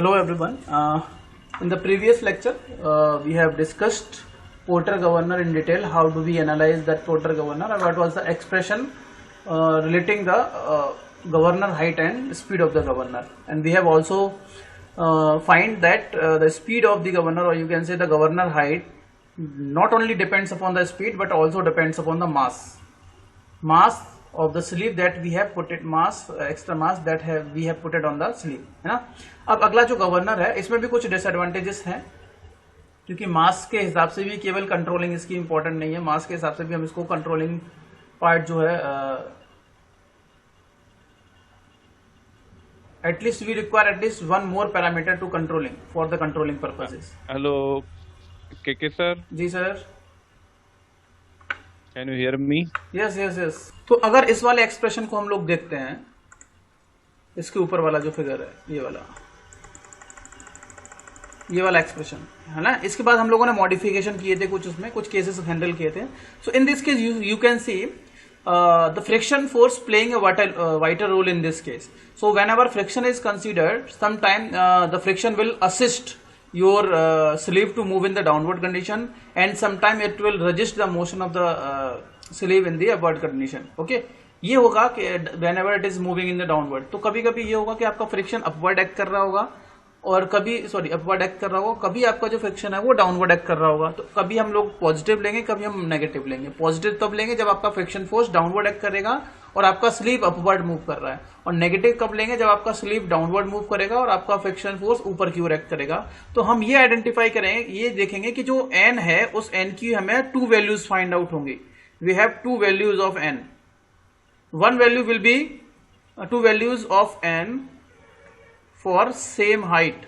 Hello everyone. In the previous lecture, we have discussed Porter governor in detail. How do we analyze that Porter governor, and what was the expression relating the governor height and speed of the governor. And we have also find that the speed of the governor, or you can say the governor height, not only depends upon the speed but also depends upon the mass of the sleeve that we have put it, extra mass that we have put it on the sleeve, है ना। अब अगला जो governor है, इसमें भी कुछ disadvantages हैं, क्योंकि मास के हिसाब से भी केवल कंट्रोलिंग इसकी इंपॉर्टेंट नहीं है, मास के हिसाब से भी हम इसको कंट्रोलिंग पार्ट जो है at least we require at least one more parameter to controlling for the controlling purposes. Hello के सर। जी sir. Can you hear me? Yes yes yes. तो अगर इस वाले एक्सप्रेशन को हम लोग देखते हैं, इसके ऊपर वाला जो फिगर है, ये वाला एक्सप्रेशन है ना, इसके बाद हम लोगों ने मॉडिफिकेशन किए थे, उसमें कुछ केसेस हैंडल किए थे। So in this case you can see the friction force playing a vital role in this case. So whenever friction is considered, sometime the friction will assist your sleeve to move in the downward condition, and sometime it will resist the motion of the sleeve in the upward condition. Okay, ये होगा कि whenever it is moving in the downward, तो कभी कभी ये होगा कि आपका फ्रिक्शन अपवर्ड एक्ट कर रहा होगा, और कभी अपवर्ड एक्ट कर रहा होगा, कभी आपका जो फ्रिक्शन है वो डाउनवर्ड एक्ट कर रहा होगा। तो कभी हम लोग पॉजिटिव लेंगे, कभी हम नेगेटिव लेंगे। पॉजिटिव तब लेंगे जब आपका फ्रिक्शन फोर्स डाउनवर्ड एक्ट करेगा और आपका स्लीव अपवर्ड मूव कर रहा है, और नेगेटिव कब लेंगे जब आपका स्लीव डाउनवर्ड मूव करेगा और आपका फ्रिक्शन फोर्स ऊपर की ओर एक्ट करेगा। तो हम ये आइडेंटिफाई करेंगे, ये देखेंगे कि जो एन है उस एन की हमें टू वैल्यूज फाइंड आउट होंगी। We have two values of n. One value will be two values of n for same height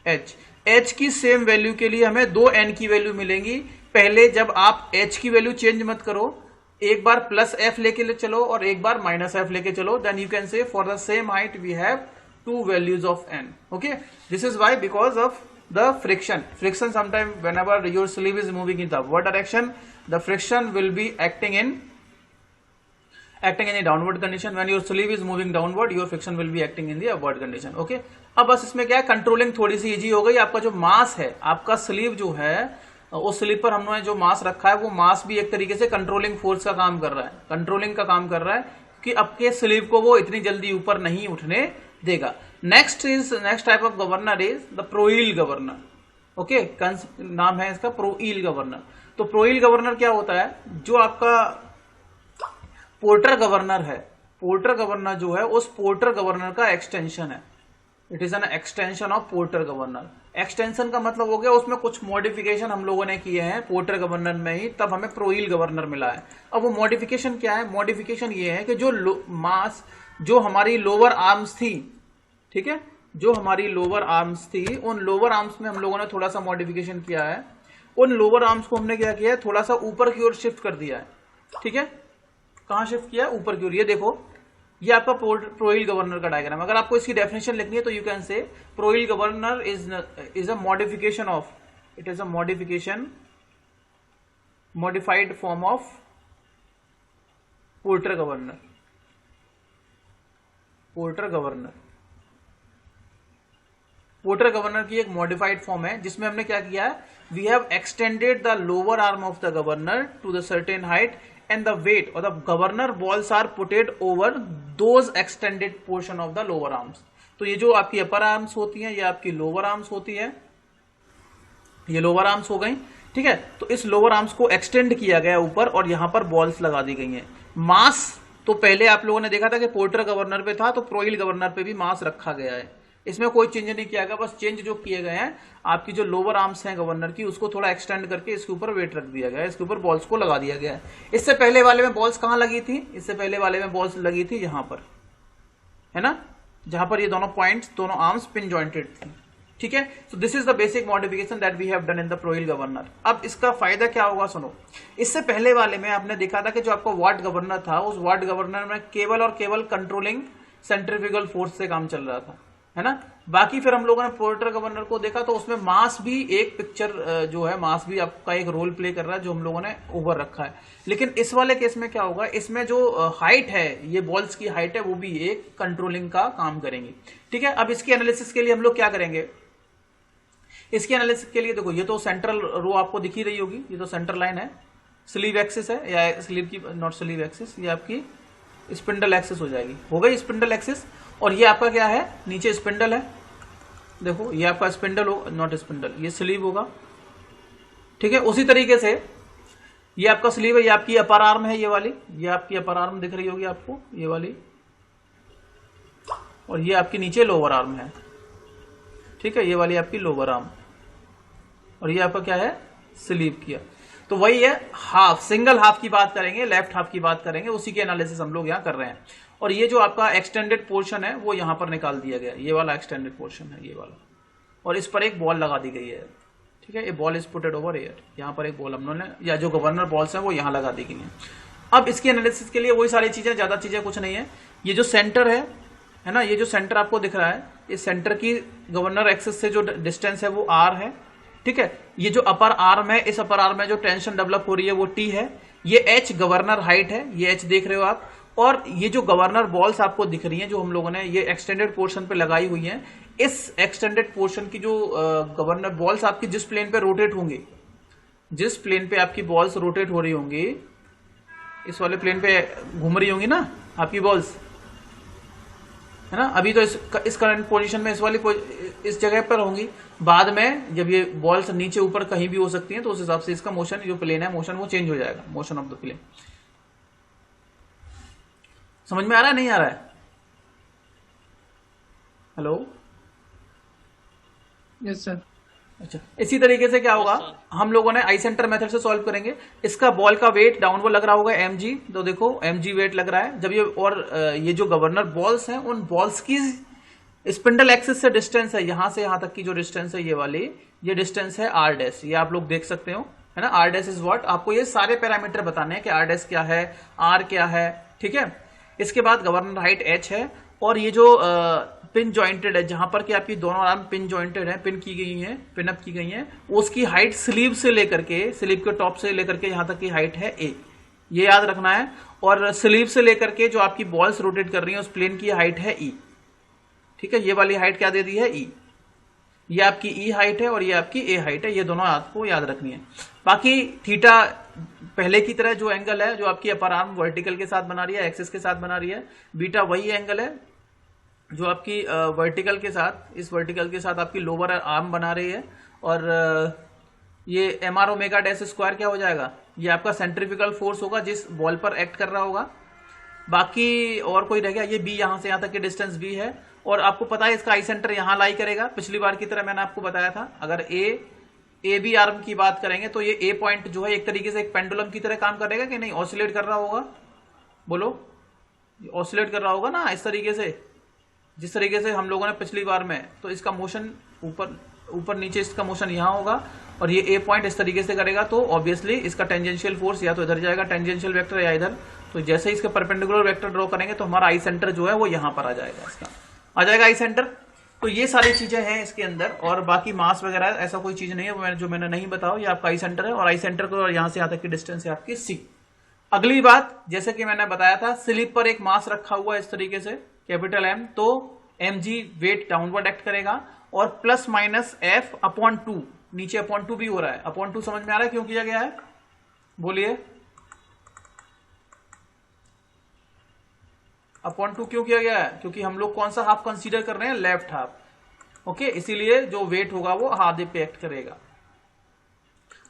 h की सेम वैल्यू के लिए हमें दो n की वैल्यू मिलेंगी। पहले जब आप h की वैल्यू चेंज मत करो, एक बार प्लस f लेके चलो और एक बार माइनस f लेके चलो, then you can say for the same height we have two values of n. Okay, this is why, because of the friction sometime whenever your sleeve is moving in the upward direction, the friction will be acting in a downward condition. When your sleeve is moving downward, your friction will be acting in the upward condition. Okay, अब बस इसमें क्या है, controlling थोड़ी सी easy हो गई। आपका जो मास है, आपका स्लीव जो है, उस स्लीव पर हमने जो मास रखा है, वो मास भी एक तरीके से कंट्रोलिंग फोर्स का काम कर रहा है, कंट्रोलिंग का काम कर रहा है, कि आपके स्लीव को वो इतनी जल्दी ऊपर नहीं उठने देगा। Next type of governor is the Proell governor. Okay, नाम है इसका प्रोइल गवर्नर। तो प्रोइल गवर्नर क्या होता है, जो आपका पोर्टर गवर्नर है, पोर्टर गवर्नर जो है उस पोर्टर गवर्नर का एक्सटेंशन है। It is an extension of Porter governor. Extension का मतलब हो गया उसमें कुछ मॉडिफिकेशन हम लोगों ने किए हैं पोर्टर गवर्नर में ही, तब हमें प्रोइल गवर्नर मिला है। अब वो मॉडिफिकेशन क्या है? मॉडिफिकेशन ये है कि जो मास जो हमारी लोअर आर्म्स थी, ठीक है, जो हमारी लोअर आर्म्स थी, उन लोअर आर्म्स में हम लोगों ने थोड़ा सा मॉडिफिकेशन किया है। उन लोअर आर्म्स को हमने क्या किया है, थोड़ा सा ऊपर की ओर शिफ्ट कर दिया है। ठीक है, कहां शिफ्ट किया? ऊपर की ओर। ये देखो, ये आपका प्रोइल गवर्नर का डायग्राम। अगर आपको इसकी डेफिनेशन लिखनी है तो you can say Proell governor is a modification of, it is a modified form of Porter governor. Porter governor की एक मॉडिफाइड फॉर्म है, जिसमें हमने क्या किया है, we have extended the lower arm of the governor to the certain height, and the weight or the governor balls are put over those extended portion of the lower arms. तो ये जो आपकी अपर आर्म्स होती हैं, ये आपकी lower arms होती है, ये लोअर आर्म्स हो गई। ठीक है, तो इस लोअर आर्म्स को एक्सटेंड किया गया ऊपर, और यहां पर बॉल्स लगा दी गई हैं। मास तो पहले आप लोगों ने देखा था कि पोर्टर गवर्नर पे था, तो प्रोइल गवर्नर पे भी मास रखा गया है। इसमें कोई चेंज नहीं किया गया, बस चेंज जो किए गए हैं, आपकी जो लोअर आर्म्स हैं गवर्नर की, उसको थोड़ा एक्सटेंड करके इसके ऊपर वेट रख दिया गया है, इसके ऊपर बॉल्स को लगा दिया गया है। इससे पहले वाले में बॉल्स कहां लगी थी? इससे पहले वाले में बॉल्स लगी थी यहां पर, है ना, जहां पर ये दोनों पॉइंट्स, दोनों आर्म्स पिन जॉइंटेड थी। ठीक है, so this is the basic modification that we have done in the Proell governor. अब इसका फायदा क्या होगा, सुनो। इससे पहले वाले में आपने देखा था कि जो आपका वाट गवर्नर था, उस वाट गवर्नर में केवल और केवल कंट्रोलिंग सेंट्रीफ्यूगल फोर्स से काम चल रहा था। है ना। बाकी फिर हम लोगों ने पोर्टर गवर्नर को देखा तो उसमें मास भी एक पिक्चर जो है, मास भी आपका एक रोल प्ले कर रहा है जो हम लोगों ने ओवर रखा है। लेकिन इस वाले केस में क्या होगा, इसमें जो हाइट है, ये बॉल्स की हाइट है, वो भी एक कंट्रोलिंग का काम करेंगी। ठीक है, अब इसकी एनालिसिस के लिए हम लोग क्या करेंगे, इसकी एनालिसिस के लिए देखो, ये तो सेंट्रल रो आपको दिख ही रही होगी, ये तो सेंटर लाइन है, स्लीव एक्सिस है, या स्लीव की नॉट स्लीव एक्सिस, ये आपकी स्पिंडल एक्सिस हो जाएगी, हो गई स्पिंडल एक्सिस। और ये आपका क्या है, नीचे स्पिंडल है, देखो ये आपका स्पिंडल हो, नॉट स्पिंडल, ये स्लीव होगा। ठीक है, उसी तरीके से ये आपका स्लीव है, ये आपकी अपर आर्म है, ये वाली, ये आपकी अपर आर्म दिख रही होगी आपको, ये वाली, और ये आपकी नीचे लोअर आर्म है। ठीक है, ये वाली आपकी लोअर आर्म, और ये आपका क्या है, स्लीव किया। तो वही है हाफ, सिंगल हाफ की बात करेंगे, लेफ्ट हाफ की बात करेंगे, उसी के एनालिसिस हम लोग यहाँ कर रहे हैं। और ये जो आपका एक्सटेंडेड पोर्शन है वो यहां पर निकाल दिया गया, ये वाला एक्सटेंडेड पोर्शन है, ये वाला, और इस पर एक बॉल लगा दी गई है। ठीक है, ये ball is putted over air, यहाँ पर एक बॉल हम लोगों ने, या जो गवर्नर बॉल्स हैं वो यहाँ लगा दी गई हैं। अब इसकी एनालिसिस के लिए वही सारी चीजें, ज्यादा चीजें कुछ नहीं है। ये जो सेंटर है ना, ये जो सेंटर आपको दिख रहा है, इस सेंटर की गवर्नर एक्सिस से जो डिस्टेंस है वो आर है। ठीक है, ये जो अपर आर्म है, इस अपर आर्म में जो टेंशन डेवलप हो रही है वो टी है, ये एच गवर्नर हाइट है, ये एच देख रहे हो आप। और ये जो गवर्नर बॉल्स आपको दिख रही हैं जो हम लोगों ने ये एक्सटेंडेड पोर्शन पे लगाई हुई हैं, इस एक्सटेंडेड पोर्शन की जो गवर्नर बॉल्स आपकी जिस प्लेन पे रोटेट होंगी, जिस प्लेन पे आपकी बॉल्स रोटेट हो रही होंगी, इस वाले प्लेन पे घूम रही होंगी ना आपकी बॉल्स, है ना। अभी तो इस करंट पोजीशन में इस वाली इस जगह पर होंगी, बाद में जब ये बॉल्स नीचे ऊपर कहीं भी हो सकती हैं तो उस हिसाब से इसका मोशन, जो प्लेन है मोशन, वो चेंज हो जाएगा, मोशन ऑफ द प्लेन। समझ में आ रहा है, नहीं आ रहा है? Hello, yes sir. अच्छा, इसी तरीके से क्या होगा, हम लोगों ने आई सेंटर मेथड से सॉल्व करेंगे। इसका बॉल का वेट डाउनवर्ड लग रहा होगा mg, तो देखो mg वेट लग रहा है। जब ये, और ये जो गवर्नर बॉल्स हैं, उन बॉल्स की स्पिंडल एक्सिस से डिस्टेंस है, यहां से यहां तक की जो डिस्टेंस है, ये वाली, ये डिस्टेंस है r डैश, ये आप लोग देख सकते हो, है ना। r डैश इज व्हाट, आपको ये सारे पैरामीटर बताने हैं कि r डैश क्या है, r क्या है। ठीक है, इसके बाद गवर्नर हाइट h है, और ये जो पिन जॉइंटेड है, जहां पर कि आपकी दोनों आर्म पिन जॉइंटेड है, पिन की गई है, पिन अप की गई है, उसकी हाइट स्लीव से लेकर के, स्लीव के टॉप से लेकर के यहां तक की हाइट है a, ये याद रखना है। और स्लीव से लेकर के जो आपकी बॉल्स रोटेट कर रही है उस प्लेन की हाइट है e। ठीक है, ये वाली हाइट क्या दे दी है, e, ये आपकी e हाइट है और ये आपकी a हाइट है, ये दोनों आपको याद रखनी है। बाकी थीटा पहले की तरह जो एंगल है, जो आपकी अपर आर्म वर्टिकल के साथ बना रही है, एक्सिस के साथ बना रही है, बीटा वही एंगल है जो आपकी वर्टिकल के साथ, इस वर्टिकल के साथ आपकी लोअर आर्म बना रही है। और ये m r omega dash square क्या हो जाएगा, ये आपका सेंट्रीफ्यूगल फोर्स होगा जिस बॉल पर एक्ट कर रहा होगा। बाकी और कोई रह गया, ये बी, यहां से यहां तक की डिस्टेंस बी है, और आपको पता है इसका आई सेंटर यहां लाई करेगा। पिछली बार की तरह मैंने आपको बताया था, अगर ए बी आर्म की बात करेंगे तो ये ए पॉइंट जो है एक तरीके से एक पेंडुलम की तरह काम करेगा कि नहीं, ऑसिलेट कर रहा होगा, बोलो, ऑसिलेट कर रहा होगा ना, इस तरीके से, जिस तरीके से हम लोगों ने पिछली बार में। तो इसका मोशन ऊपर नीचे, इसका मोशन यहां होगा, और ये ए पॉइंट इस तरीके से करेगा, तो ऑब्वियसली इसका टेंजेंशियल फोर्स या तो इधर जाएगा टेंजेंशियल वेक्टर, या इधर। तो जैसे ही इसके परपेंडिकुलर वेक्टर ड्रॉ करेंगे तो हमारा आई सेंटर जो है वो यहां पर आ जाएगा, इसका आ जाएगा आई सेंटर। तो ये सारी चीजें हैं इसके अंदर, और बाकी मास वगैरह ऐसा कोई चीज नहीं है जो मैंने नहीं बताओ, ये आपका आई सेंटर है, और आई सेंटर को और यहां से यहां तक की डिस्टेंस है आपकी सी। अगली बात, जैसे कि मैंने बताया था, स्लिप पर एक मास रखा हुआ है इस तरीके से, कैपिटल एम, तो mg वेट डाउनवर्ड एक्ट करेगा, और प्लस माइनस f अपॉन 2, नीचे अपॉन 2 भी हो रहा है। अपॉन 2 समझ में आ रहा है क्यों किया गया है, बोलिए, अपॉन 2 क्यों किया गया है, क्योंकि हम लोग कौन सा हाफ कंसीडर कर रहे हैं, लेफ्ट हाफ। ओके, इसीलिए जो वेट होगा वो आधे पे एक्ट करेगा।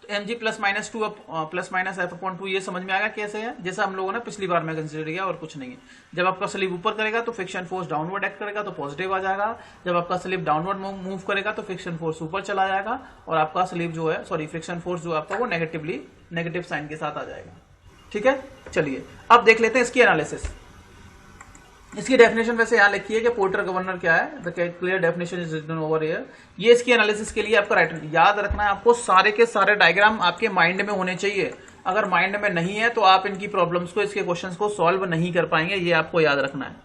तो mg plus minus 2 plus minus f upon 2, ये समझ में आएगा कैसे है, जैसा हम लोगों ने पिछली बार में कंसीडर किया, और कुछ नहीं है। जब आपका स्लिप ऊपर करेगा तो फ्रिक्शन फोर्स डाउनवर्ड एक्ट करेगा, तो पॉजिटिव आ जाएगा। जब आपका स्लिप डाउनवर्ड मूव करेगा तो फ्रिक्शन फोर्स ऊपर चला जाएगा, और आपका स्लिप जो है, सॉरी, फ्रिक्शन फोर्स जो आपका वो नेगेटिव साइन के साथ आ जाएगा। ठीक है, चलिए अब देख लेते हैं इसकी एनालिसिस। इसकी डेफिनेशन वैसे यहां लिखी है कि पोर्टर गवर्नर क्या है, the clear definition is written over here. ये इसकी एनालिसिस के लिए आपका राइट, याद रखना है आपको, सारे के सारे डायग्राम आपके माइंड में होने चाहिए। अगर माइंड में नहीं है तो आप इनकी प्रॉब्लम्स को, इसके क्वेश्चंस को सॉल्व नहीं कर पाएंगे, ये आपको याद रखना है।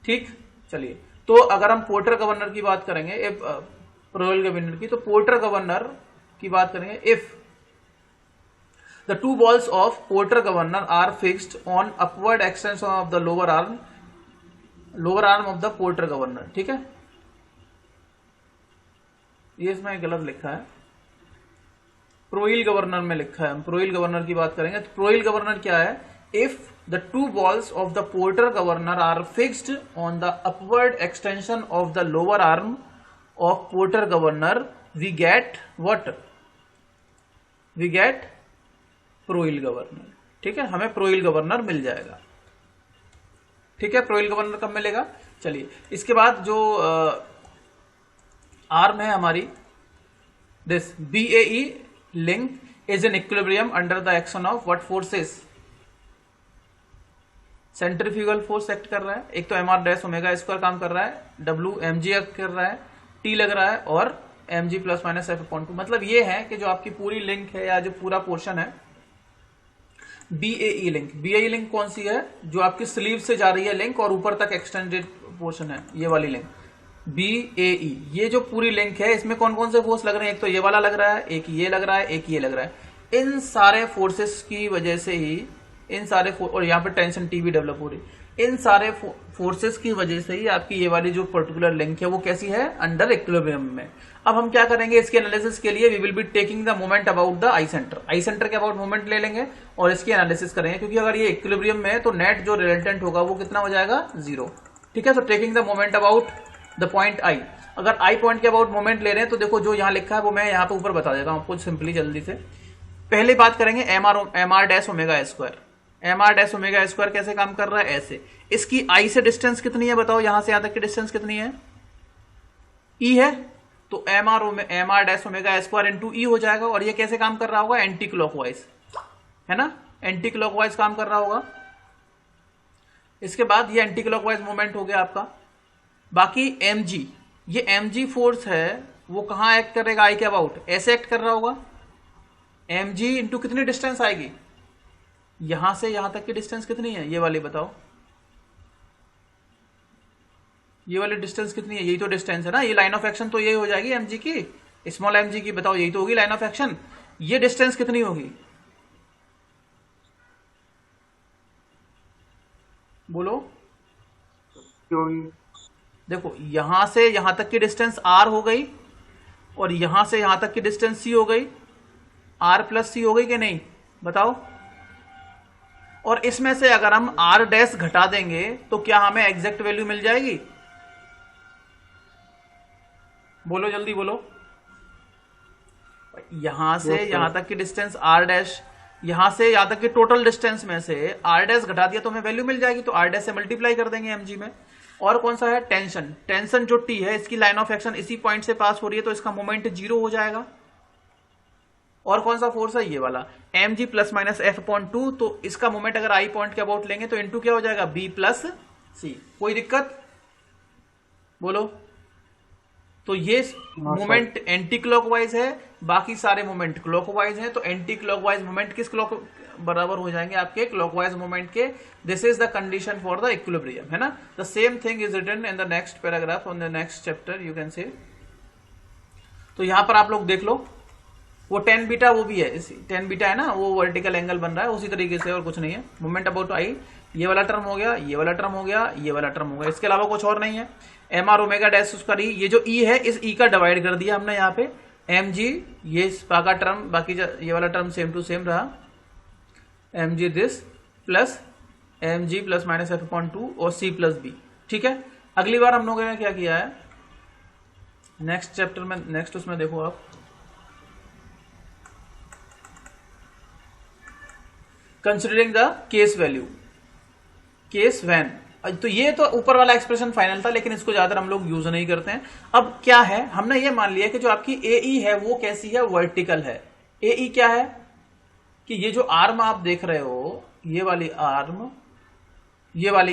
ठीक, चलिए, तो अगर हम पोर्टर गवर्नर की बात करेंगे, प्रोयल गवर्नर की, तो पोर्टर गवर्नर की बात करेंगे, if the two balls of Porter governor are fixed on upward extension of the lower arm of the Porter governor. ठीक है, ये इसमें गलत लिखा है, प्रोइल गवर्नर में लिखा है। हम प्रोइल गवर्नर की बात करेंगे तो प्रोइल गवर्नर क्या है, if the two balls of the Porter governor are fixed on the upward extension of the lower arm of Porter governor we get what, we get Proell governor. ठीक है, हमें प्रोइल गवर्नर मिल जाएगा। ठीक है, प्रोइल गवर्नर कब मिलेगा? चलिए, इसके बाद जो आर्म है हमारी, this BAE link is in equilibrium under the action of what forces? Centrifugal force act कर रहा है, एक तो MR डैश ओमेगा स्क्वायर काम कर रहा है, W mg एक्ट कर रहा है, T लग रहा है, और mg प्लस माइनस F/2। मतलब ये है कि जो आपकी पूरी लिंक है या जो पूरा पोर्शन है BAE लिंक, BAE लिंक कौन सी है? जो आपकी स्लीव से जा रही है लिंक और ऊपर तक एक्सटेंडेड पोर्शन है, ये वाली लिंक BAE। ये जो पूरी लिंक है इसमें कौन कौन से फोर्स लग रहे हैं? एक तो ये वाला लग रहा है, एक ये लग रहा है, एक ये लग रहा है। इन सारे फोर्सेस की वजह से ही, इन सारे और यहाँ पे टेंशन T भी डेवलप हो रही, इन सारे फोर्सेस की वजह से ही आपकी ये वाली जो पर्टिकुलर लिंक है वो कैसी है? अंडर इक्विलिब्रियम में। अब हम क्या करेंगे इसके एनालिसिस के लिए? We will be taking the moment about the I centre, I centre के अबाउट मोमेंट ले लेंगे और इसकी एनालिसिस करेंगे, क्योंकि अगर ये इक्विलिब्रियम में है तो नेट जो रिजल्टेंट होगा वो कितना हो जाएगा? 0। ठीक है, तो taking the moment about the point I. अगर आई पॉइंट के अबाउट मोमेंट ले रहे हैं तो देखो जो यहाँ लिखा है वो मैं यहाँ पे ऊपर बता देता हूँ आपको सिंपली जल्दी से। पहले बात करेंगे MR dash omega square. MR dash omega square कैसे काम कर रहा है? ऐसे। इसकी आई से डिस्टेंस कितनी है बताओ? यहां से यहां तक की डिस्टेंस कितनी है? E है, तो MR dash omega square into E हो जाएगा। और ये कैसे काम कर रहा होगा? एंटी क्लॉकवाइज, है ना, एंटी क्लॉकवाइज काम कर रहा होगा। इसके बाद ये एंटी क्लॉकवाइज मूवमेंट हो गया आपका। बाकी mg, ये mg फोर्स है वो कहां एक्ट करेगा? आई के अबाउट ऐसे एक्ट कर रहा होगा। mg इंटू कितनी डिस्टेंस आएगी? यहां से यहां तक की डिस्टेंस कितनी है? ये वाली बताओ, ये वाली डिस्टेंस कितनी है? यही तो डिस्टेंस है ना, ये लाइन ऑफ एक्शन तो यही हो जाएगी mg की, स्मॉल mg की। बताओ, यही तो होगी लाइन ऑफ एक्शन। ये डिस्टेंस कितनी होगी? बोलो। देखो, यहां से यहां तक की डिस्टेंस r हो गई और यहां से यहां तक की डिस्टेंस c हो गई, r प्लस c हो गई कि नहीं? बताओ। और इसमें से अगर हम r डैश घटा देंगे तो क्या हमें एग्जैक्ट वैल्यू मिल जाएगी? बोलो जल्दी बोलो। यहां से यहां तक की डिस्टेंस r डैश, यहां से यहां तक की टोटल डिस्टेंस में से r डैश घटा दिया तो हमें वैल्यू मिल जाएगी, तो r डैश से मल्टीप्लाई कर देंगे mg में। और कौन सा है? टेंशन। टेंशन जो T है इसकी लाइन ऑफ एक्शन इसी पॉइंट से पास हो रही है तो इसका मोमेंट 0 हो जाएगा। और कौन सा फोर्स है? ये वाला mg प्लस माइनस F/2। तो इसका मोमेंट अगर आई पॉइंट के अबाउट लेंगे तो इंटू क्या हो जाएगा? B plus C। कोई दिक्कत? बोलो। तो ये मोमेंट एंटी क्लॉकवाइज है, बाकी सारे मोमेंट क्लॉकवाइज हैं। तो एंटी क्लॉकवाइज मोमेंट किस क्लॉक बराबर हो जाएंगे? आपके क्लॉकवाइज मोमेंट के। This is the condition for the equilibrium, है ना। The same thing is written in the next paragraph on the next chapter, you can say. तो यहां पर आप लोग देख लो, वो टेन बीटा वो भी है, टेन बीटा है ना, वो वर्टिकल एंगल बन रहा है उसी तरीके से, और कुछ नहीं है। मोमेंट अबाउट आई, ये वाला टर्म हो गया, ये वाला टर्म हो गया, ये वाला टर्म हो गया, इसके अलावा कुछ और नहीं है। MR ओमेगा डैश उसका E, ये जो E है इस E का डिवाइड कर दिया हमने यहाँ पे। mg ये का टर्म, बाकी ये वाला टर्म सेम टू सेम रहा, mg this plus mg plus minus F/2 और C प्लस B। ठीक है, अगली बार हम लोगों ने क्या किया है नेक्स्ट चैप्टर में, नेक्स्ट उसमें देखो आप, considering the case value, case one. तो ये तो ऊपर वाला एक्सप्रेशन फाइनल था, लेकिन इसको ज्यादा हम लोग यूज नहीं करते हैं। अब क्या है, हमने ये मान लिया कि जो आपकी AE है वो कैसी है? वर्टिकल है। AE क्या है कि ये जो आर्म आप देख रहे हो, ये वाली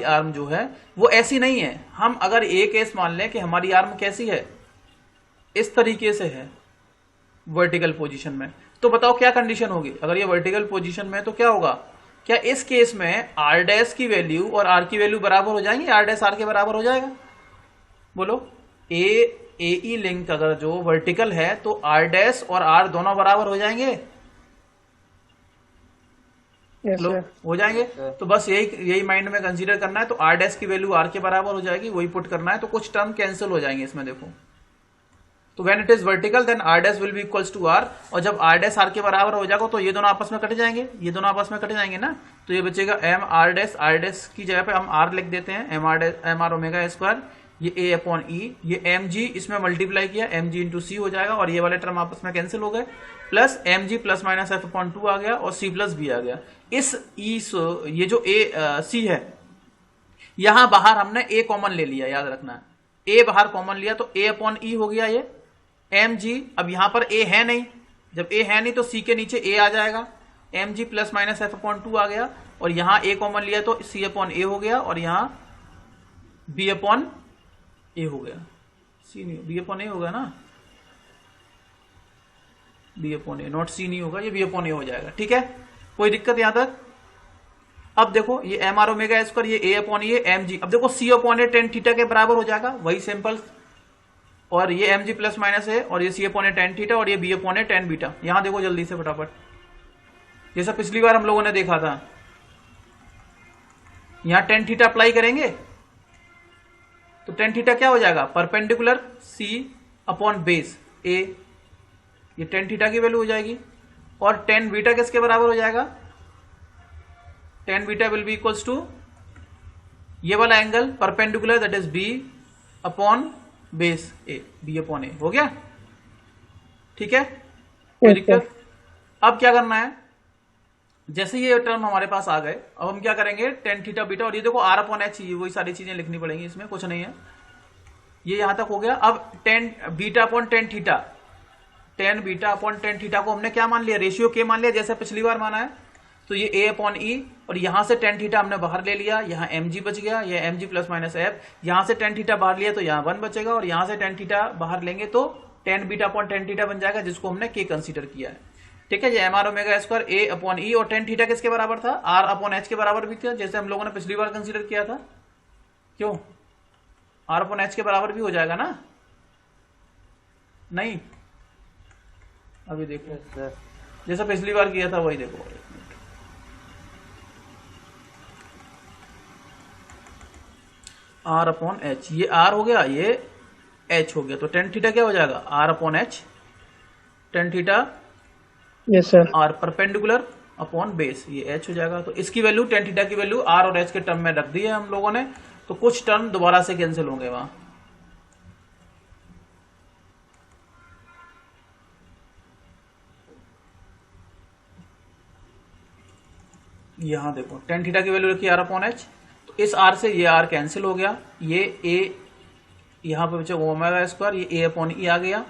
आर्म जो है वो ऐसी नहीं है। हम अगर एक केस मान लें कि हमारी आर्म कैसी है, इस तरीके से है वर्टिकल पोजीशन में, तो बताओ क्या कंडीशन होगी? अगर ये वर्टिकल पोजीशन में तो क्या होगा? क्या इस केस में r डैश की वैल्यू और r की वैल्यू बराबर हो जाएंगी? r डैश r के बराबर हो जाएगा? बोलो ए ई लिंक अगर जो वर्टिकल है तो आर डैश और आर दोनों बराबर हो जाएंगे। यस लो सर। हो जाएंगे। तो बस यही माइंड में कंसीडर करना है। तो आर डैश की वैल्यू आर के बराबर हो जाएगी, वही पुट करना है। तो कुछ टर्म कैंसिल हो जाएंगे इसमें देखो। तो when it is vertical then r dash will be equals to r, और जब आर डैश आर के बराबर हो जाएगा तो ये दोनों आपस में कट जाएंगे, ये दोनों आपस में कट जाएंगे ना। तो ये बचेगा एम आर डैश की जगह पे हम आर लिख देते हैं, एम आर ओमेगा स्क्वायर, ये ए अपॉन ई, ये एम जी इसमें मल्टीप्लाई किया, एम जी इंटू सी हो जाएगा, और ये वाले टर्म आपस में कैंसिल हो गए, प्लस एम जी प्लस माइनस एफ अपॉन 2 आ गया, और सी प्लस बी आ गया। इस ये जो ए सी है, यहां बाहर हमने ए कॉमन ले लिया, याद रखना, ए बाहर कॉमन लिया तो ए अपॉन ई हो गया ये एम जी। अब यहां पर ए है नहीं, जब ए है नहीं तो सी के नीचे ए आ जाएगा, एम जी प्लस माइनस एफ अपॉन 2 आ गया, और यहां ए कॉमन लिया तो सी अपॉन ए हो गया, और यहां बी अपॉन ए हो गया, सी नहीं, बी अपॉन ए होगा ना, बी अपॉन ए, नॉट सी नहीं होगा, ये बी अपॉन ए हो जाएगा। ठीक है, कोई दिक्कत यहां तक? अब देखो ये एम आर ओमेगा स्क्वायर, ये ए अपॉन ये एम जी, अब देखो सी अपॉन ए टेन थीटा के बराबर हो जाएगा, वही सिंपल, और ये एम जी प्लस माइनस है, और ये सी अपॉन ए टेन थीटा, और ये बी अपॉन ए टेन बीटा। यहां देखो जल्दी से फटाफट, जैसा पिछली बार हम लोगों ने देखा था, यहां टेन थीटा अप्लाई करेंगे तो टेन थीटा क्या हो जाएगा, परपेंडिकुलर सी अपॉन बेस ए, ये टेन थीटा की वैल्यू हो जाएगी, और टेन बीटा किसके बराबर हो जाएगा, tan beta will be equals to ये वाला angle perpendicular, that is B upon base A, B upon A हो गया। ठीक है, कोई दिक्कत? अब क्या करना है, जैसे ये टर्म हमारे पास आ गए, अब हम क्या करेंगे, टेन थीटा बीटा, और ये देखो आर अपॉन एच, वही सारी चीजें लिखनी पड़ेंगी, इसमें कुछ नहीं है, ये यहां तक हो गया। अब tan beta upon tan theta, tan beta upon tan theta को हमने क्या मान लिया, रेशियो के मान लिया, जैसे पिछली बार माना है। तो ये ए अपॉन ई, और यहां से टेन थीटा हमने बाहर ले लिया, यहां एम जी बच गया, ये एम जी प्लस माइनस एफ, यहां से टेन थीटा बाहर लिया तो यहां 1 बचेगा, और यहां से टेन थीटा बाहर लेंगे तो tan beta upon tan theta बन जाएगा, जिसको हमने के कंसीडर किया है। ठीक है, ये एम आर ओमेगा स्क्वायर ए अपॉन ई, और टेन थीटा किसके बराबर था, आर अपॉन एच के बराबर भी था, जैसे हम लोगों ने पिछली बार कंसीडर किया था। क्यों, आर अपॉन एच के बराबर भी हो जाएगा ना, नहीं? अभी देखो जैसा पिछली बार किया था वही देखो, आर अपॉन एच, ये आर हो गया, ये एच हो गया, तो टेन थीटा क्या हो जाएगा, r upon h, tan theta yes sir. R perpendicular upon base, ये एच हो जाएगा। तो इसकी वैल्यू टेन थीटा की वैल्यू आर और एच के टर्म में रख दी है हम लोगों ने, तो कुछ टर्म दोबारा से कैंसिल होंगे वहां। यहां देखो टेन थीटा की वैल्यू रखी आर अपॉन एच, तो इस आर से ये आर कैंसिल हो गया, ये ए यहां पे बचे ओमेगा स्क्वायर, ये ए अपॉन ई आ गया,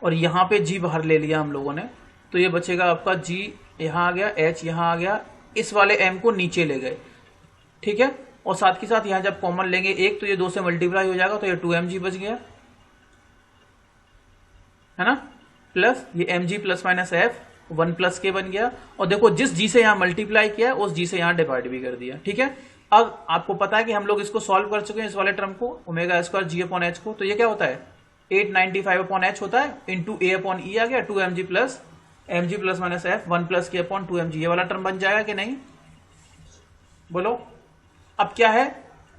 और यहां पे जी बाहर ले लिया हम लोगों ने, तो ये बचेगा आपका जी यहां आ गया, एच यहां आ गया, इस वाले एम को नीचे ले गए। ठीक है, और साथ के साथ यहां जब कॉमन लेंगे एक, तो ये 2 से मल्टीप्लाई हो जाएगा, तो ये 2mg बच गया, है ना, प्लस ये mg plus minus F 1 plus के बन गया, और देखो जिस जी से यहां मल्टीप्लाई किया उस जी से यहां डिवाइड भी कर दिया। ठीक है, अब आपको पता है कि हम लोग इसको सॉल्व कर चुके हैं, इस वाले टर्म को, ओमेगा स्क्वायर जी अपॉन एच को, तो ये क्या होता है 895 अपॉन एच होता है, इंटू ए अपॉन ई आ गया, 2mg plus minus F 1 plus के अपॉन 2mg, ये वाला टर्म बन जाएगा कि नहीं, बोलो। अब क्या है,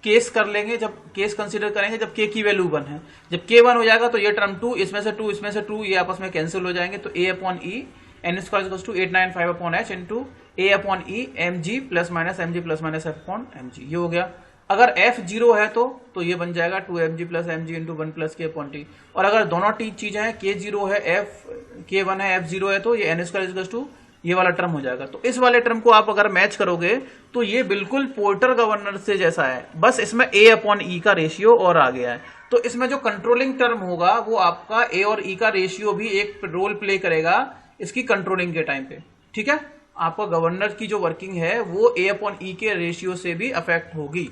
केस कर लेंगे, जब केस कंसीडर करेंगे जब के की वैल्यू 1 है, जब के 1 हो जाएगा तो ये टर्म 2, इसमें से 2, इसमें से 2, ये आपस में कैंसिल हो जाएंगे, तो A upon E N square equals to 895 upon H into A upon E M ji plus minus F upon M G, ये हो गया। अगर एफ 0 है तो ये बन जाएगा 2mg plus mg into 1 plus के अपॉन टी, और अगर दोनों टी चीजें हैं, के 0 है, एफ के 1 है, एफ 0 है, तो ये एन स्क्वायर इक्वल्स टू ये वाला टर्म हो जाएगा। तो इस वाले टर्म को आप अगर मैच करोगे तो ये बिल्कुल पोर्टर गवर्नर से जैसा है, बस इसमें ए अपॉन ई का रेशियो और आ गया है। तो इसमें जो कंट्रोलिंग टर्म होगा वो आपका ए और ई का रेशियो भी एक रोल प्ले करेगा इसकी कंट्रोलिंग के टाइम पे। ठीक है, आपका गवर्नर की जो वर्किंग है वो ए अपॉन ई के रेशियो से भी अफेक्ट होगी।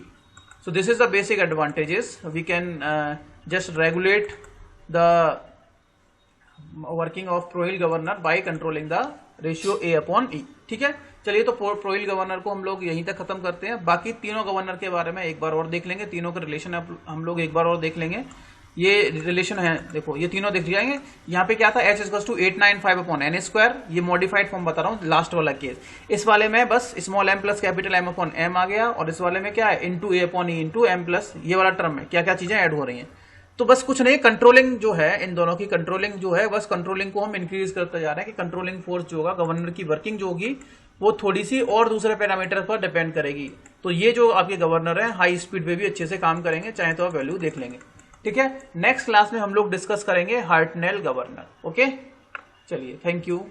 So this is the basic advantages. We can just regulate the working of Proil governor by controlling the ratio A upon E. ठीक है, चलिए तो Proil governor को हम लोग यहीं तक खत्म करते हैं। बाकी तीनों गवर्नर के बारे में एक बार और देख लेंगे, तीनों के रिलेशन हम लोग एक बार और देख लेंगे। ये रिलेशन है, देखो ये तीनों दिख जाएंगे। यहाँ पे क्या था, h equal to 895 upon n square, ये मॉडिफाइड फॉर्म बता रहा हूँ, लास्ट वाला केस। इस वाले में बस small m plus capital M upon m आ गया, और इस वाले में क्या है, into A upon E into M plus ये वाला टर्म है, क्या क्या चीजें ऐड हो रही हैं। तो बस कुछ नहीं, कंट्रोलिंग जो है इन दोनों की, कंट्रोलिंग जो है बस कंट्रोलिंग को हम इंक्रीज करते जा रहे हैं कि कंट्रोलिंग फोर्स जो होगा, गवर्नर की वर्किंग जो होगी वो थोड़ी सी और दूसरे पैरामीटर पर डिपेंड करेगी। तो ये जो आपके गवर्नर है हाई स्पीड पे भी अच्छे से काम करेंगे, चाहे तो आप वैल्यू देख लेंगे। ठीक है, नेक्स्ट क्लास में हम लोग डिस्कस करेंगे हार्टनेल गवर्नर। ओके, चलिए, थैंक यू।